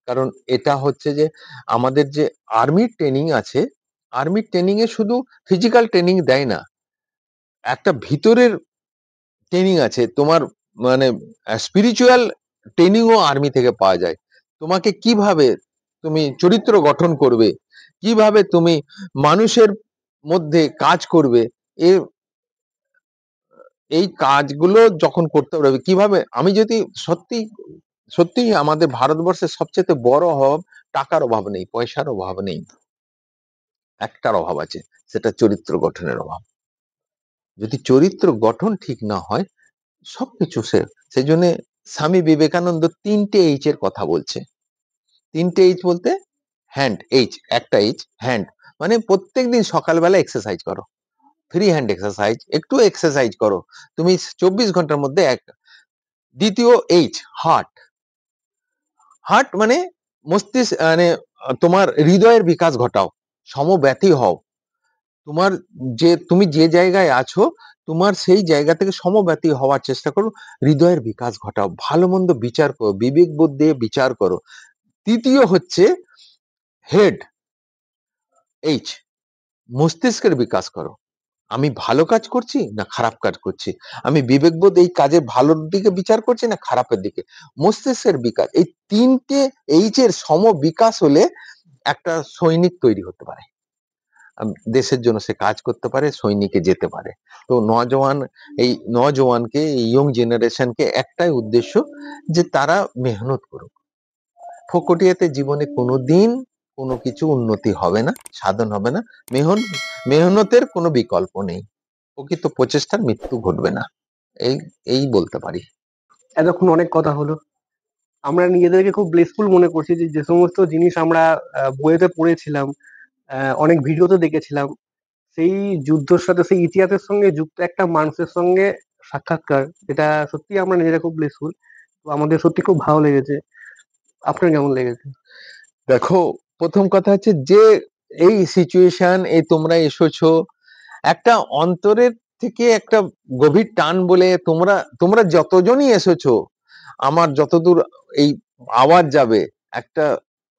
কারণ এটা হচ্ছে যে আমাদের যে আর্মির ট্রেনিং আছে, আর্মির ট্রেনিং এ শুধু ফিজিক্যাল ট্রেনিং দেয় না, একটা ভিতরের ট্রেনিং আছে তোমার, মানে স্পিরিচুয়াল ট্রেনিংও আর্মি থেকে পাওয়া যায়। তোমাকে কিভাবে তুমি চরিত্র গঠন করবে, কিভাবে তুমি মানুষের মধ্যে কাজ করবে, এ এই কাজগুলো যখন করতে পারবে কিভাবে। আমি যদি সত্যি সত্যি আমাদের ভারতবর্ষের সবচেয়ে বড় অভাব, টাকার অভাব নেই, পয়সার অভাব নেই, একটার অভাব আছে, সেটা চরিত্র গঠনের অভাব। যদি চরিত্র গঠন ঠিক না হয় সবকিছু সেই জন্য স্বামী বিবেকানন্দ 3টে এইচ এর কথা বলছে। 3টে এইচ বলতে হ্যান্ড এইচ, একটা এইচ হ্যান্ড, মানে প্রত্যেকদিন সকালবেলা এক্সারসাইজ করো, ফ্রি হ্যান্ড এক্সারসাইজ, একটু এক্সারসাইজ করো তুমি 24 ঘন্টার মধ্যে এক। দ্বিতীয় এইচ হার্ট, হার্ট মানে মস্তিষ্ক, মানে তোমার হৃদয়ের বিকাশ ঘটাও, সমব্যথী হও। তোমার যে তুমি যে জায়গায় আছো তোমার সেই জায়গা থেকে সমব্যথী হওয়ার চেষ্টা করো, হৃদয়ের বিকাশ ঘটাও, ভালো মন্দ বিচার করো, বিবেক বোধ দিয়ে বিচার করো। তৃতীয় হচ্ছে হেড এইচ, মস্তিষ্কের বিকাশ করো, আমি ভালো কাজ করছি না খারাপ কাজ করছি, আমি বিবেকবোধ এই কাজে ভালোর দিকে বিচার করছি না খারাপের দিকে, মস্তিষ্কের বিকাশ। এই 3টে এইচ এর সম বিকাশ হলে একটা সৈনিক তৈরি হতে পারে, দেশের জন্য সে কাজ করতে পারে, সৈনিকে যেতে পারে। তো নজওয়ানকে, এই ইয়ং জেনারেশনকে একটাই উদ্দেশ্য যে তারা মেহনত করুক। ফকটিয়াতে জীবনে কোনোদিন কোনো কিছু উন্নতি হবে না, সাধন হবে না। মেহনতের কোনো বিকল্প নেই, প্রকৃত প্রচেষ্টার মৃত্যু ঘটবে না। এই এই বলতে পারি। এতক্ষণ অনেক কথা হলো। আমরা নিজেদেরকে খুব ব্লেসফুল মনে করছি যে যে সমস্ত জিনিস আমরা বইয়েতে পড়েছিলাম, অনেক ভিডিওতে দেখেছিলাম, সেই যুদ্ধের সাথে, সেই ইতিহাসের সঙ্গে যুক্ত একটা মানুষের সঙ্গে সাক্ষাৎকার, যেটা সত্যি আমরা নিজেরা খুব ব্লেসফুল। তো আমাদের সত্যি খুব ভালো লেগেছে। আপনার কেমন লেগেছে? দেখো, প্রথম কথা হচ্ছে যে এই সিচুয়েশন, এই তোমরা এসেছো একটা অন্তরের থেকে একটা গভীর টান বলে, তোমরা তোমরা যতজনই এসেছো, আমার যতদূর এই আওয়াজ যাবে, একটা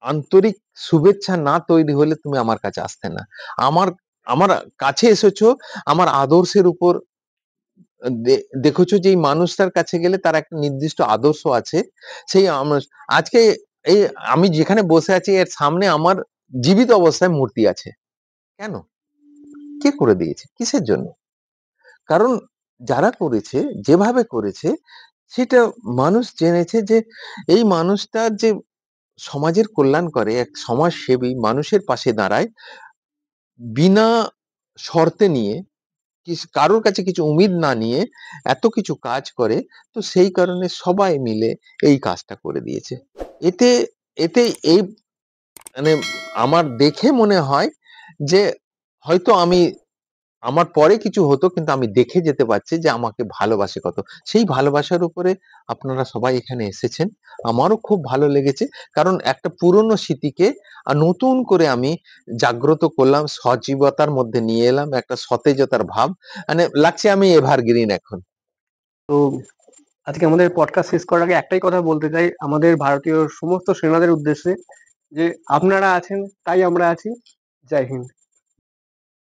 আন্তরিক শুভেচ্ছা না তৈরি হলে তুমি আমার কাছে আসতে না। আমার আমার কাছে এসেছো আমার আদর্শের উপর, দেখেছো যে এই মানুষটার কাছে গেলে তার একটা নির্দিষ্ট আদর্শ আছে। সেই আজকে এই আমি যেখানে বসে আছি এর সামনে আমার জীবিত অবস্থায় মূর্তি আছে। কেন? কে করে দিয়েছে? কিসের জন্য? কারণ যারা করেছে, যেভাবে করেছে, সেটা মানুষ জেনেছে যে এই মানুষটা যে সমাজের কল্যাণ করে, এক সমাজসেবী, মানুষের পাশে দাঁড়ায়, বিনা শর্তে নিয়ে, কারোর কাছে কিছু উমিদ না নিয়ে এত কিছু কাজ করে। তো সেই কারণে সবাই মিলে এই কাজটা করে দিয়েছে। এতে এতে এই মানে আমার দেখে মনে হয় যে হয়তো আমি, আমার পরে কিছু হতো কিন্তু আমি দেখে যেতে পারছি যে আমাকে ভালোবাসে কত। সেই ভালোবাসার উপরে আপনারা সবাই এখানে এসেছেন, আমারও খুব ভালো লেগেছে। কারণ একটা পুরনো স্মৃতিকে নতুন করে আমি জাগ্রত করলাম, সজীবতার মধ্যে নিয়ে এলাম, একটা সতেজতার ভাব, মানে লাগছে আমি এভারগ্রিন এখন। তো আজকে আমাদের পডকাস্ট শেষ করার আগে একটাই কথা বলতে চাই আমাদের ভারতীয় সমস্ত সেনাদের উদ্দেশ্যে, যে আপনারা আছেন তাই আমরা আছি। জয় হিন্দ।